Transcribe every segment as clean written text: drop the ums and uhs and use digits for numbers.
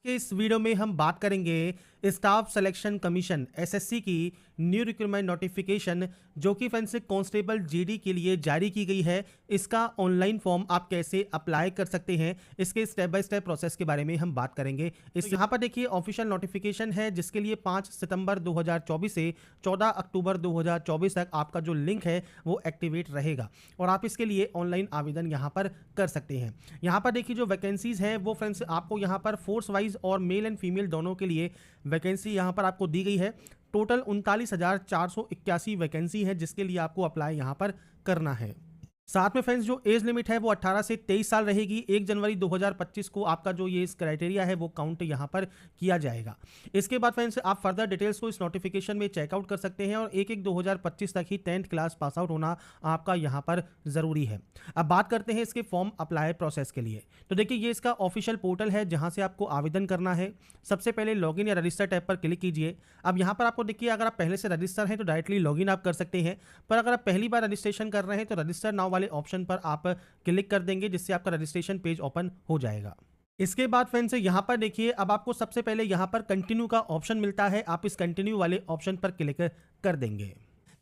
कि इस वीडियो में हम बात करेंगे स्टाफ सिलेक्शन कमीशन एसएससी की न्यू रिक्रूटमेंट नोटिफिकेशन जो कि फ्रेंड्स कांस्टेबल जीडी के लिए जारी की गई है। इसका ऑनलाइन फॉर्म आप कैसे अप्लाई कर सकते हैं, इसके स्टेप बाय स्टेप प्रोसेस के बारे में हम बात करेंगे। इस यहाँ पर देखिए ऑफिशियल नोटिफिकेशन है जिसके लिए 5 सितंबर 2024 से 14 अक्टूबर 2024 तक आपका जो लिंक है वो एक्टिवेट रहेगा और आप इसके लिए ऑनलाइन आवेदन यहाँ पर कर सकते हैं। यहाँ पर देखिए जो वैकेंसीज है वो फ्रेंड्स आपको यहाँ पर फोर्स वाइज और मेल एंड फीमेल दोनों के लिए वैकेंसी यहाँ पर आपको दी गई है। टोटल 39,481 वैकेंसी है जिसके लिए आपको अप्लाई यहाँ पर करना है। साथ में फ्रेंड्स जो एज लिमिट है वो 18 से 23 साल रहेगी। 1 जनवरी 2025 को आपका जो ये इस क्राइटेरिया है वो काउंट यहाँ पर किया जाएगा। इसके बाद फ्रेंड्स आप फर्दर डिटेल्स को इस नोटिफिकेशन में चेकआउट कर सकते हैं और 1/1/2025 तक ही 10th क्लास पास आउट होना आपका यहाँ पर ज़रूरी है। अब बात करते हैं इसके फॉर्म अप्लाई प्रोसेस के लिए। तो देखिए ये इसका ऑफिशियल पोर्टल है जहाँ से आपको आवेदन करना है। सबसे पहले लॉगिन या रजिस्टर टैब पर क्लिक कीजिए। अब यहाँ पर आपको देखिए अगर आप पहले से रजिस्टर हैं तो डायरेक्टली लॉगिन आप कर सकते हैं, पर अगर आप पहली बार रजिस्ट्रेशन कर रहे हैं तो रजिस्टर नाउ वाले ऑप्शन पर आप क्लिक कर देंगे जिससे आपका रजिस्ट्रेशन पेज ओपन हो जाएगा। इसके बाद फ्रेंड्स यहाँ पर देखिए अब आपको सबसे पहले यहाँ पर कंटिन्यू का ऑप्शन मिलता है, आप इस कंटिन्यू वाले ऑप्शन पर क्लिक कर देंगे।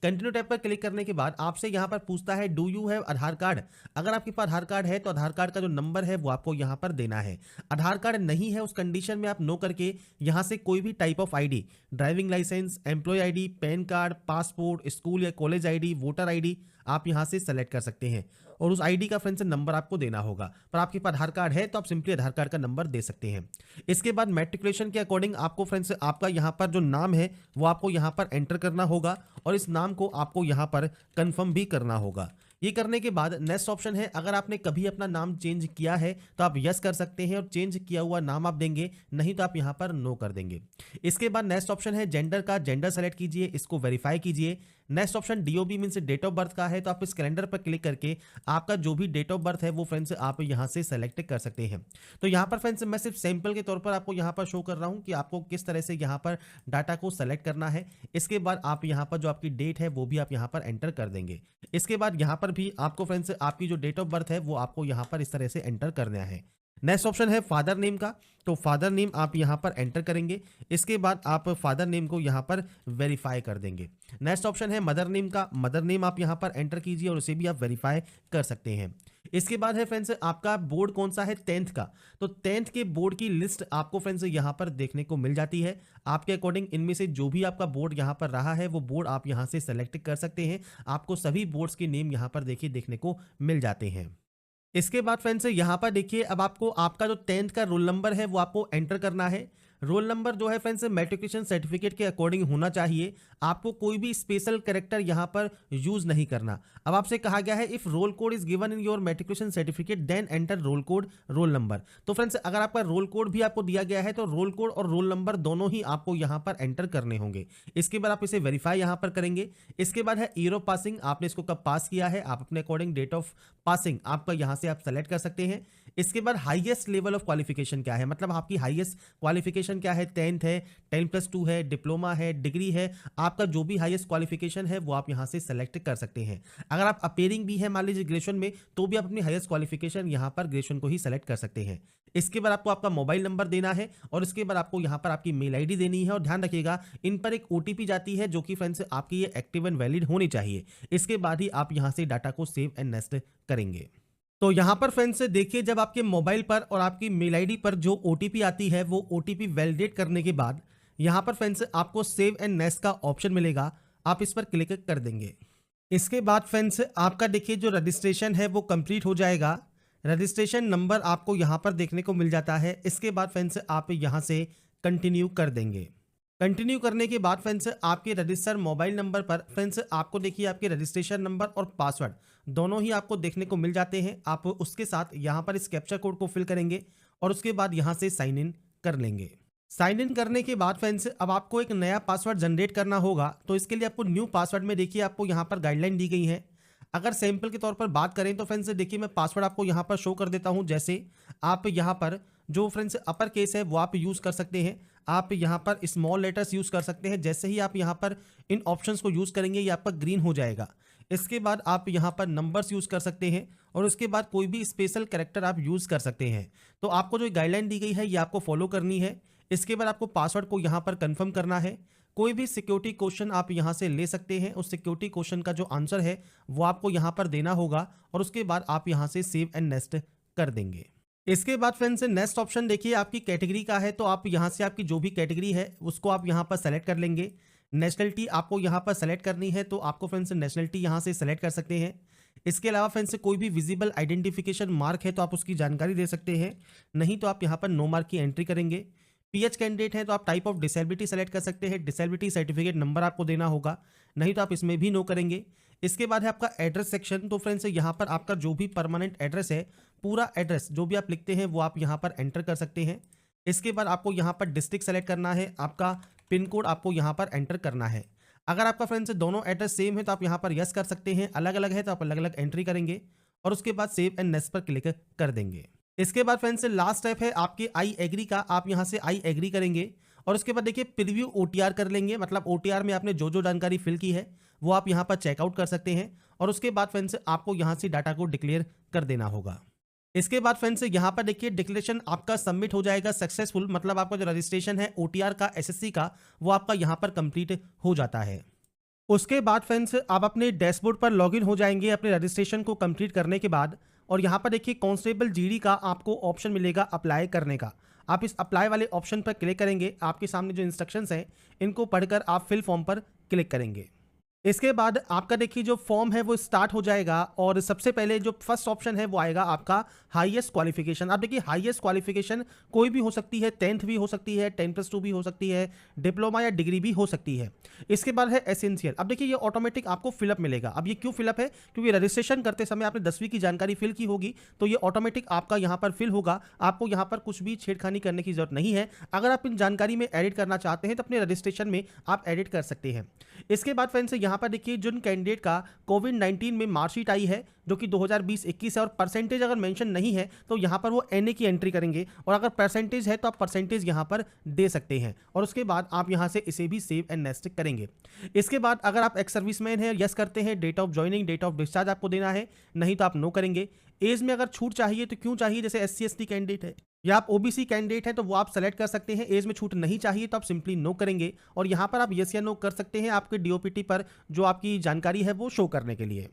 कंटिन्यू टैब पर क्लिक करने के बाद आपसे यहाँ पर पूछता है do you have Aadhaar card. अगर आपके पास आधार कार्ड है तो आधार कार्ड का जो नंबर है वो आपको यहाँ पर देना है। आधार कार्ड नहीं है उस कंडीशन में आप नो करके यहाँ से कोई भी type of ID, driving licence, employ ID, PAN card, passport, school या कॉलेज आईडी, वोटर आईडी आप यहाँ से सेलेक्ट कर सकते हैं और उस आईडी का फ्रेंड्स नंबर आपको देना होगा। पर आपके पास आधार कार्ड है तो आप सिंपली आधार कार्ड का नंबर दे सकते हैं। इसके बाद मैट्रिकुलेशन के अकॉर्डिंग आपको फ्रेंड्स आपका यहाँ पर जो नाम है वो आपको यहाँ पर एंटर करना होगा और इस नाम को आपको यहाँ पर कंफर्म भी करना होगा। ये करने के बाद नेक्स्ट ऑप्शन है, अगर आपने कभी अपना नाम चेंज किया है तो आप यस कर सकते हैं और चेंज किया हुआ नाम आप देंगे, नहीं तो आप यहाँ पर नो कर देंगे। इसके बाद नेक्स्ट ऑप्शन है जेंडर का, जेंडर सेलेक्ट कीजिए, इसको वेरीफाई कीजिए। Next option DOB means date of birth का है तो आप इस कैलेंडर पर क्लिक करके आपका जो भी डेट ऑफ बर्थ है वो फ्रेंड्स आप यहाँ से सेलेक्ट कर सकते हैं। तो यहाँ पर फ्रेंड्स मैं सिर्फ सैंपल के तौर पर आपको यहाँ पर शो कर रहा हूँ कि आपको किस तरह से यहाँ पर डाटा को सेलेक्ट करना है। इसके बाद आप यहाँ पर जो आपकी डेट है वो भी आप यहाँ पर एंटर कर देंगे। इसके बाद यहाँ पर भी आपको फ्रेंड्स आपकी जो डेट ऑफ बर्थ है वो आपको यहाँ पर इस तरह से एंटर करना है। नेक्स्ट ऑप्शन है फादर नेम का, तो फादर नेम आप यहाँ पर एंटर करेंगे। इसके बाद आप फादर नेम को यहाँ पर वेरीफाई कर देंगे। नेक्स्ट ऑप्शन है मदर नेम का, मदर नेम आप यहाँ पर एंटर कीजिए और उसे भी आप वेरीफाई कर सकते हैं। इसके बाद है फ्रेंड्स आपका बोर्ड कौन सा है, 10th का, तो 10th के बोर्ड की लिस्ट आपको फ्रेंड्स यहाँ पर देखने को मिल जाती है। आपके अकॉर्डिंग इनमें से जो भी आपका बोर्ड यहाँ पर रहा है वो बोर्ड आप यहाँ से सेलेक्ट कर सकते हैं। आपको सभी बोर्ड्स के नेम यहाँ पर देखिए देखने को मिल जाते हैं। इसके बाद फ्रेंड्स यहाँ पर देखिए अब आपको आपका जो 10th का रोल नंबर है वो आपको एंटर करना है। रोल नंबर जो है फ्रेंड्स मैट्रिकुलेशन सर्टिफिकेट के अकॉर्डिंग होना चाहिए। आपको कोई भी स्पेशल कैरेक्टर यहाँ पर यूज नहीं करना। अब आपसे कहा गया है if roll code is given in your matriculation certificate then enter roll code roll number. तो फ्रेंड्स अगर आपका रोल कोड भी आपको दिया गया है तो रोल कोड और रोल नंबर दोनों ही आपको यहाँ पर एंटर करने होंगे। इसके बाद आप इसे वेरीफाई यहाँ पर करेंगे। इसके बाद है ईयर ऑफ पासिंग, आपने इसको कब पास किया है आप अपने अकॉर्डिंग डेट ऑफ पासिंग आपका यहाँ से आप सेलेक्ट कर सकते हैं। इसके बाद हाईएस्ट लेवल ऑफ क्वालिफिकेशन क्या है, मतलब आपकी हाईएस्ट क्वालिफिकेशन क्या है, 10th है, 10+2 है, डिप्लोमा है, डिग्री है, आपका जो भी हाईएस्ट क्वालिफिकेशन है वो आप यहाँ से सेलेक्ट कर सकते हैं। अगर आप अपेयरिंग भी है मान लीजिए ग्रेजुएशन में तो भी आप अपनी हाईएस्ट क्वालिफिकेशन यहाँ पर ग्रेजुएशन को ही सेलेक्ट कर सकते हैं। इसके बाद आपको आपका मोबाइल नंबर देना है और इसके बाद आपको यहाँ पर आपकी मेल आईडी देनी है और ध्यान रखिएगा इन पर एक ओटीपी जाती है जो कि फ्रेंड्स आपकी ये एक्टिव एंड वैलिड होनी चाहिए। इसके बाद ही आप यहाँ से डाटा को सेव एंड नेक्स्ट करेंगे। तो यहाँ पर फ्रेंड्स देखिए जब आपके मोबाइल पर और आपकी मेल आईडी पर जो ओटीपी आती है वो ओटीपी वैलिडेट करने के बाद यहाँ पर फ्रेंड्स आपको सेव एंड नेक्स्ट का ऑप्शन मिलेगा, आप इस पर क्लिक कर देंगे। इसके बाद फ्रेंड्स आपका देखिए जो रजिस्ट्रेशन है वो कंप्लीट हो जाएगा। रजिस्ट्रेशन नंबर आपको यहाँ पर देखने को मिल जाता है। इसके बाद फ्रेंड्स आप यहाँ से कंटिन्यू कर देंगे। कंटिन्यू करने के बाद फ्रेंड्स आपके रजिस्टर मोबाइल नंबर पर फ्रेंड्स आपको देखिए आपके रजिस्ट्रेशन नंबर और पासवर्ड दोनों ही आपको देखने को मिल जाते हैं। आप उसके साथ यहाँ पर इस कैप्चा कोड को फिल करेंगे और उसके बाद यहाँ से साइन इन कर लेंगे। साइन इन करने के बाद फ्रेंड्स अब आपको एक नया पासवर्ड जनरेट करना होगा। तो इसके लिए आपको न्यू पासवर्ड में देखिए आपको यहाँ पर गाइडलाइन दी गई है। अगर सैंपल के तौर पर बात करें तो फ्रेंड्स देखिए मैं पासवर्ड आपको यहाँ पर शो कर देता हूँ। जैसे आप यहाँ पर जो फ्रेंड्स अपर केस है वो आप यूज़ कर सकते हैं, आप यहाँ पर स्मॉल लेटर्स यूज़ कर सकते हैं। जैसे ही आप यहाँ पर इन ऑप्शंस को यूज़ करेंगे ये आपका ग्रीन हो जाएगा। इसके बाद आप यहाँ पर नंबर्स यूज़ कर सकते हैं और उसके बाद कोई भी स्पेशल कैरेक्टर आप यूज़ कर सकते हैं। तो आपको जो गाइडलाइन दी गई है ये आपको फॉलो करनी है। इसके बाद आपको पासवर्ड को यहाँ पर कंफर्म करना है। कोई भी सिक्योरिटी क्वेश्चन आप यहाँ से ले सकते हैं, उस सिक्योरिटी क्वेश्चन का जो आंसर है वो आपको यहाँ पर देना होगा और उसके बाद आप यहाँ से सेव एंड नेक्स्ट कर देंगे। इसके बाद फ्रेंड्स नेक्स्ट ऑप्शन देखिए आपकी कैटेगरी का है, तो आप यहाँ से आपकी जो भी कैटेगरी है उसको आप यहाँ पर सेलेक्ट कर लेंगे। नेशनलिटी आपको यहाँ पर सेलेक्ट करनी है, तो आपको फ्रेंड्स नेशनलिटी यहाँ से सेलेक्ट कर सकते हैं। इसके अलावा फ्रेंड्स कोई भी विजिबल आइडेंटिफिकेशन मार्क है तो आप उसकी जानकारी दे सकते हैं, नहीं तो आप यहाँ पर नो मार्क की एंट्री करेंगे। पीएच कैंडिडेट है तो आप टाइप ऑफ डिसेबिलिटी सेलेक्ट कर सकते हैं, डिसेबिलिटी सर्टिफिकेट नंबर आपको देना होगा, नहीं तो आप इसमें भी नो करेंगे। इसके बाद है आपका एड्रेस सेक्शन, तो फ्रेंड्स यहाँ पर आपका जो भी परमानेंट एड्रेस है, पूरा एड्रेस जो भी आप लिखते हैं वो आप यहाँ पर एंटर कर सकते हैं। इसके बाद आपको यहाँ पर डिस्ट्रिक्ट सेलेक्ट करना है, आपका पिन कोड आपको यहाँ पर एंटर करना है। अगर आपका फ्रेंड्स दोनों एड्रेस सेम है तो आप यहाँ पर यस कर सकते हैं, अलग अलग है तो आप अलग अलग एंट्री करेंगे और उसके बाद सेव एंड नेक्स्ट पर क्लिक कर देंगे। इसके बाद फ्रेंड्स लास्ट स्टेप है आपके आई एग्री का, आप यहाँ से आई एग्री करेंगे और उसके बाद देखिए प्रीव्यू ओटीआर कर लेंगे, मतलब ओटीआर में आपने जो जो जानकारी फिल की है वो आप यहाँ पर चेकआउट कर सकते हैं और उसके बाद फ्रेंड्स आपको यहाँ से डाटा को डिक्लेयर कर देना होगा। इसके बाद फ्रेंड्स यहाँ पर देखिए डिक्लेरेशन आपका सबमिट हो जाएगा सक्सेसफुल, मतलब आपका जो रजिस्ट्रेशन है ओटीआर का एसएससी का वो आपका यहाँ पर कंप्लीट हो जाता है। उसके बाद फ्रेंड्स आप अपने डैशबोर्ड पर लॉगिन हो जाएंगे अपने रजिस्ट्रेशन को कंप्लीट करने के बाद, और यहाँ पर देखिए कांस्टेबल जीडी का आपको ऑप्शन मिलेगा अप्लाई करने का। आप इस अप्लाई वाले ऑप्शन पर क्लिक करेंगे, आपके सामने जो इंस्ट्रक्शंस हैं इनको पढ़कर आप फिल फॉर्म पर क्लिक करेंगे। इसके बाद आपका देखिए जो फॉर्म है वो स्टार्ट हो जाएगा और सबसे पहले जो फर्स्ट ऑप्शन है वो आएगा आपका हाईएस्ट क्वालिफिकेशन। आप देखिए हाईएस्ट क्वालिफिकेशन कोई भी हो सकती है, 10th भी हो सकती है, 10+2 भी हो सकती है, डिप्लोमा या डिग्री भी हो सकती है। इसके बाद है एसेंशियल। अब देखिए ये ऑटोमेटिक आपको फिलअप मिलेगा। अब ये क्यों फिलअप है, क्योंकि रजिस्ट्रेशन करते समय आपने 10वीं की जानकारी फिल की होगी तो ये ऑटोमेटिक आपका यहाँ पर फिल होगा, आपको यहाँ पर कुछ भी छेड़खानी करने की जरूरत नहीं है। अगर आप इन जानकारी में एडिट करना चाहते हैं तो अपने रजिस्ट्रेशन में आप एडिट कर सकते हैं। इसके बाद फ्रेंड्स यहाँ पर देखिए जिन कैंडिडेट का कोविड-19 में मार्कशीट आई है जो कि 2020-21 है और परसेंटेज अगर मेंशन नहीं है तो यहाँ पर वो एनए की एंट्री करेंगे और अगर परसेंटेज है तो आप परसेंटेज यहाँ पर दे सकते हैं और उसके बाद आप यहाँ से इसे भी सेव एंड नेक्स्ट करेंगे। इसके बाद अगर आप एक्स सर्विसमैन है यस करते हैं, date of joining date of discharge आपको देना है, नहीं तो आप नो करेंगे। एज में अगर छूट चाहिए तो क्यों चाहिए, जैसे SC/ST कैंडिडेट है या आप ओबीसी कैंडिडेट है तो वो आप सेलेक्ट कर सकते हैं। एज में छूट नहीं चाहिए तो आप सिंपली नो करेंगे और यहाँ पर आप यस या नो कर सकते हैं आपके डीओपीटी पर जो आपकी जानकारी है वो शो करने के लिए।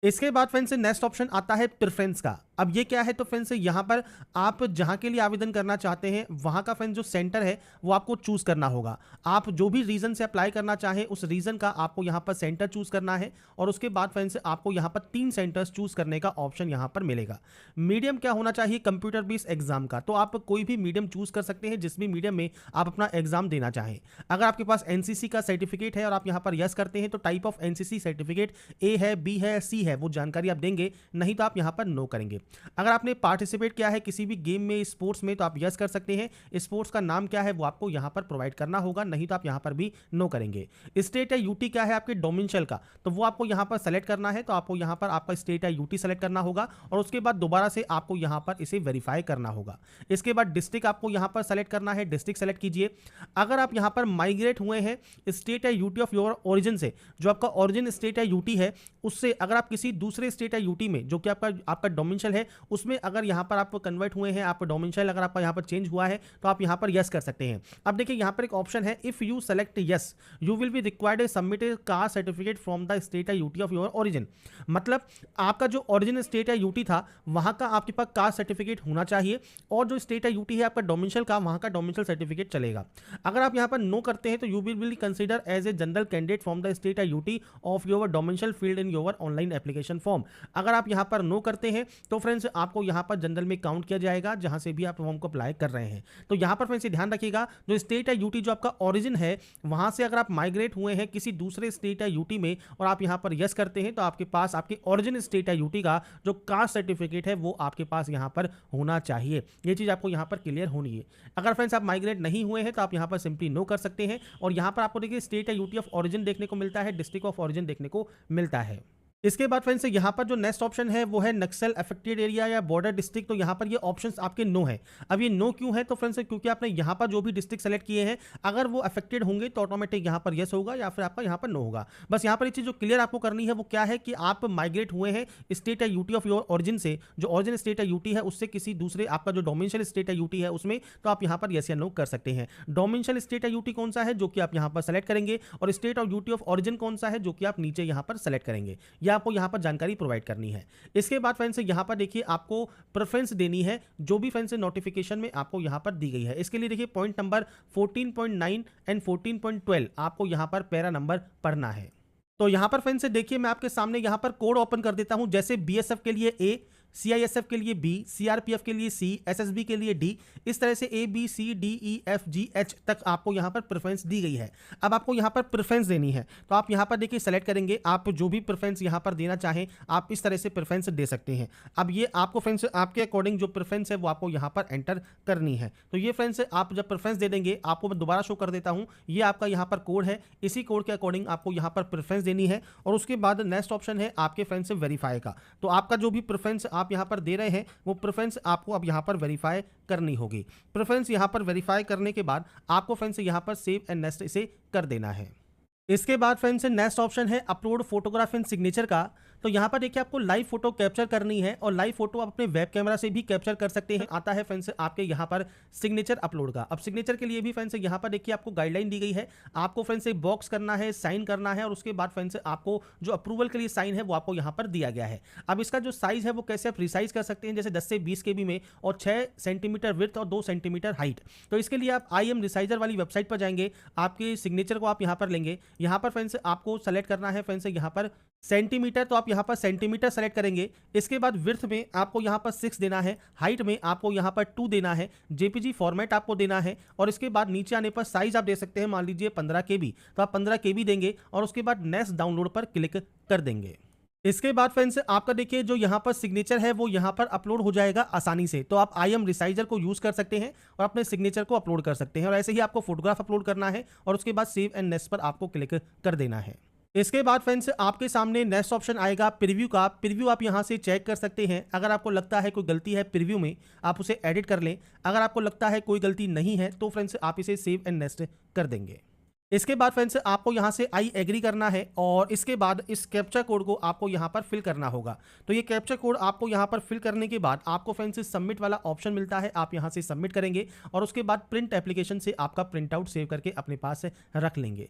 इसके बाद फ्रेंड्स नेक्स्ट ऑप्शन आता है प्रेफरेंस का। अब ये क्या है, तो फ्रेंड्स यहाँ पर आप जहाँ के लिए आवेदन करना चाहते हैं वहाँ का फ्रेंड्स जो सेंटर है वो आपको चूज करना होगा। आप जो भी रीजन से अप्लाई करना चाहें उस रीजन का आपको यहाँ पर सेंटर चूज करना है और उसके बाद फ्रेंड्स आपको यहाँ पर 3 सेंटर्स चूज करने का ऑप्शन यहाँ पर मिलेगा। मीडियम क्या होना चाहिए, कंप्यूटर बेस्ड एग्जाम का, तो आप कोई भी मीडियम चूज कर सकते हैं जिस भी मीडियम में आप अपना एग्जाम देना चाहें। अगर आपके पास एनसीसी का सर्टिफिकेट है और आप यहाँ पर यस करते हैं तो टाइप ऑफ एनसीसी सर्टिफिकेट ए है, बी है, सी है, वो जानकारी आप देंगे, नहीं तो आप यहाँ पर नो करेंगे। अगर आपने पार्टिसिपेट किया है किसी भी गेम में, स्पोर्ट्स में, तो आप यस कर सकते हैं। स्पोर्ट्स का नाम क्या है वो आपको यहाँ पर प्रोवाइड करना होगा, नहीं तो आप यहाँ पर भी नो करेंगे। स्टेट या यूटी क्या है आपके डोमिनिशियल का, तो वो आपको यहाँ पर सेलेक्ट करना है, तो आपको यहाँ पर आपका स्टेट या यूटी सेलेक्ट करना होगा और उसके बाद दोबारा से आपको यहाँ पर इसे वेरीफाई करना होगा। इसके बाद डिस्ट्रिक्ट आपको यहाँ पर सेलेक्ट करना है, डिस्ट्रिक्ट सेलेक्ट कीजिए। अगर आप यहाँ पर माइग्रेट हुए हैं स्टेट या यूटी ऑफ योर ओरिजिन से, जो आपका ओरिजिन स्टेट या यूटी है उससे अगर आप किसी दूसरे स्टेट या यूटी में जो कि आपका डोमिनिशियल है उसमें अगर यहाँ पर आप कन्वर्ट हुए हैं, आप डोमिनिशियल अगर आपका यहाँ पर चेंज हुआ है तो आप यहाँ पर यस कर सकते हैं। अब देखिए यहाँ पर एक ऑप्शन है, if you select yes you will be required submit A caste certificate from the state या यूटी ऑफ योर ओरिजिन। मतलब आपका जो ओरिजिन स्टेट या यूटी था वहाँ का आपके पास कास्ट सर्टिफिकेट होना चाहिए और जो स्टेट या यूटी है आपका डोमिनिशियल का, वहाँ का डोमिनिशियल सर्टिफिकेट चलेगा। अगर आप यहाँ पर नो करते हैं तो you will be consider as a general candidate from the state या UT of your domicile field in your online application form. अगर आप यहाँ पर नो करते हैं तो फ्रेंड्स आपको यहाँ पर जनरल में काउंट किया जाएगा जहाँ से भी आप फॉर्म को अप्लाई कर रहे हैं। तो यहाँ पर फ्रेंड्स ध्यान रखिएगा, जो स्टेट या यूटी जो आपका ओरिजिन है वहाँ से अगर आप माइग्रेट हुए हैं किसी दूसरे स्टेट या यूटी में और आप यहाँ पर यस करते हैं तो आपके पास आपके ओरिजिन स्टेट या यूटी का जो कास्ट सर्टिफिकेट है वो आपके पास यहाँ पर होना चाहिए। ये चीज़ आपको यहाँ पर क्लियर होनी है। अगर फ्रेंड्स आप माइग्रेट नहीं हुए हैं तो आप यहाँ पर सिंपली नो कर सकते हैं और यहाँ पर आपको देखिए स्टेट या यूटी ऑफ ओरिजिन देखने को मिलता है, डिस्ट्रिक्ट ऑफ ओरिजिन देखने को मिलता है। इसके बाद फ्रेंड्स यहाँ पर जो नेक्स्ट ऑप्शन है वो है नक्सल अफेक्टेड एरिया या बॉर्डर डिस्ट्रिक्ट। तो यहाँ पर ये ऑप्शंस आपके नो है। अब ये नो क्यों है? तो फ्रेंड्स क्योंकि आपने यहाँ पर जो भी डिस्ट्रिक्ट सेलेक्ट किए हैं अगर वो अफेक्टेड होंगे तो ऑटोमेटिक यहाँ पर यस होगा या फिर आपका यहाँ पर नो होगा। बस यहाँ पर एक चीज़ जो क्लियर आपको करनी है वो क्या है कि आप माइग्रेट हुए हैं स्टेट या यूटी ऑफ योर ऑरिजिन से, जो ऑरिजिन स्टेट या यूटी है उससे किसी दूसरे आपका जो डोमिनिशियल स्टेट या यूटी है उसमें, तो आप यहाँ पर यस या नो कर सकते हैं। डोमिनिशियल स्टेट या यूटी कौन सा है जो कि आप यहाँ पर सेलेक्ट करेंगे, और स्टेट और यूटी ऑफ ऑरिजिन कौन सा है जो कि आप नीचे यहाँ पर सेलेक्ट करेंगे। यह आपको यहाँ पर जानकारी प्रोवाइड करनी है। इसके बाद फ्रेंड्स यहाँ पर देखिए आपको प्रेफरेंस देनी है जो भी फ्रेंड्स नोटिफिकेशन में आपको यहाँ पर दी गई है। इसके लिए देखिए पॉइंट नंबर 14.9 एंड 14.12 आपको यहाँ पर पैरा नंबर पढ़ना है। तो यहाँ पर फ्रेंड्स देखिए मैं आपके सामने यहाँ पर कोड ओपन कर देता हूँ। जैसे बीएसएफ के लिए ए, सीआईएसएफ के लिए बी, सीआरपीएफ के लिए सी, एसएसबी के लिए डी, इस तरह से A B C D E F G H तक आपको यहाँ पर प्रेफरेंस दी गई है। अब आपको यहाँ पर प्रेफरेंस देनी है तो आप यहाँ पर देखिए सेलेक्ट करेंगे, आप जो भी प्रेफरेंस यहाँ पर देना चाहें आप इस तरह से प्रेफरेंस दे सकते हैं। अब ये आपको फ्रेंड्स आपके अकॉर्डिंग जो प्रेफरेंस है वो आपको यहाँ पर एंटर करनी है। तो ये फ्रेंड्स आप जब प्रेफरेंस दे देंगे आपको मैं दोबारा शो कर देता हूँ, ये आपका यहाँ पर कोड है, इसी कोड के अकॉर्डिंग आपको यहाँ पर प्रेफरेंस देनी है। और उसके बाद नेक्स्ट ऑप्शन है आपके फ्रेंड्स से वेरीफाई का। तो आपका जो भी प्रेफरेंस आप यहाँ पर दे रहे हैं वो प्रेफरेंस आपको अब यहां पर वेरीफाई करनी होगी। प्रेफरेंस यहां पर वेरीफाई करने के बाद आपको फ्रेंड्स यहां पर सेव एंड नेक्स्ट इसे कर देना है। इसके बाद फ्रेंड्स नेक्स्ट ऑप्शन है अपलोड फोटोग्राफ एंड सिग्नेचर का। तो यहाँ पर देखिए आपको लाइव फोटो कैप्चर करनी है और लाइव फोटो आप अपने वेब कैमरा से भी कैप्चर कर सकते हैं। आता है फ्रेंड्स आपके यहाँ पर सिग्नेचर अपलोड का। अब सिग्नेचर के लिए भी फ्रेंड्स यहाँ पर देखिए आपको गाइडलाइन दी गई है, आपको फ्रेंड्स एक बॉक्स करना है, साइन करना है और उसके बाद फ्रेंड्स आपको जो अप्रूवल के लिए साइन है वो आपको यहाँ पर दिया गया है। अब इसका जो साइज है वो कैसे आप रिसाइज कर सकते हैं, जैसे 10 से 20 KB में और 6 सेंटीमीटर विड्थ और 2 सेंटीमीटर हाइट। तो इसके लिए आप IM रिसाइजर वाली वेबसाइट पर जाएंगे, आपके सिग्नेचर को आप यहाँ पर लेंगे, यहाँ पर फ्रेंड्स आपको सेलेक्ट करना है फ्रेंड्स यहाँ पर सेंटीमीटर, तो आप यहाँ पर सेंटीमीटर सेलेक्ट करेंगे। इसके बाद विड्थ में आपको यहाँ पर 6 देना है, हाइट में आपको यहाँ पर 2 देना है, JPG फॉर्मेट आपको देना है और इसके बाद नीचे आने पर साइज आप दे सकते हैं, मान लीजिए 15 KB, तो आप 15 KB देंगे और उसके बाद नेक्स्ट डाउनलोड पर क्लिक कर देंगे। इसके बाद फ्रेंड्स आपका देखिए जो यहाँ पर सिग्नेचर है वो यहाँ पर अपलोड हो जाएगा आसानी से। तो आप IM रिसाइजर को यूज़ कर सकते हैं और अपने सिग्नेचर को अपलोड कर सकते हैं और ऐसे ही आपको फोटोग्राफ अपलोड करना है और उसके बाद सेव एंड नेक्स्ट पर आपको क्लिक कर देना है। इसके बाद फ्रेंड्स आपके सामने नेक्स्ट ऑप्शन आएगा प्रीव्यू का। प्रीव्यू आप यहाँ से चेक कर सकते हैं, अगर आपको लगता है कोई गलती है प्रीव्यू में आप उसे एडिट कर लें, अगर आपको लगता है कोई गलती नहीं है तो फ्रेंड्स आप इसे सेव एंड नेक्स्ट कर देंगे। इसके बाद फ्रेंड्स आपको यहाँ से आई एग्री करना है और इसके बाद इस कैप्चा कोड को आपको यहाँ पर फिल करना होगा। तो ये कैप्चा कोड आपको यहाँ पर फिल करने के बाद आपको फ्रेंड्स सबमिट वाला ऑप्शन मिलता है, आप यहाँ से सबमिट करेंगे और उसके बाद प्रिंट एप्लीकेशन से आपका प्रिंट आउट सेव करके अपने पास रख लेंगे।